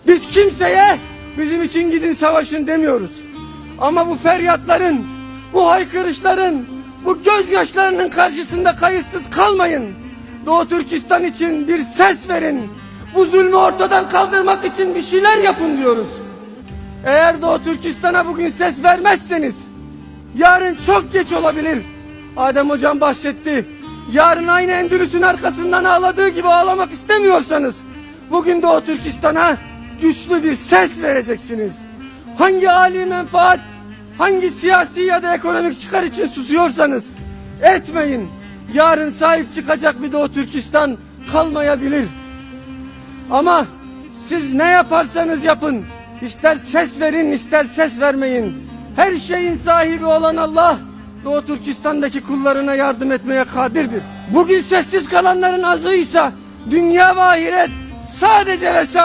Biz kimseye bizim için gidin savaşın demiyoruz. Ama bu feryatların, bu haykırışların, bu gözyaşlarının karşısında kayıtsız kalmayın. Doğu Türkistan için bir ses verin. Bu zulmü ortadan kaldırmak için bir şeyler yapın diyoruz. Eğer Doğu Türkistan'a bugün ses vermezseniz yarın çok geç olabilir. Adem hocam bahsetti. Yarın aynı Endülüs'ün arkasından ağladığı gibi ağlamak istemiyorsanız bugün Doğu Türkistan'a güçlü bir ses vereceksiniz. Hangi âli menfaat, hangi siyasi ya da ekonomik çıkar için susuyorsanız etmeyin. Yarın sahip çıkacak bir Doğu Türkistan kalmayabilir. Ama siz ne yaparsanız yapın, ister ses verin ister ses vermeyin, her şeyin sahibi olan Allah Doğu Türkistan'daki kullarına yardım etmeye kadirdir. Bugün sessiz kalanların azıysa dünya ve ahiret sadece ve sadece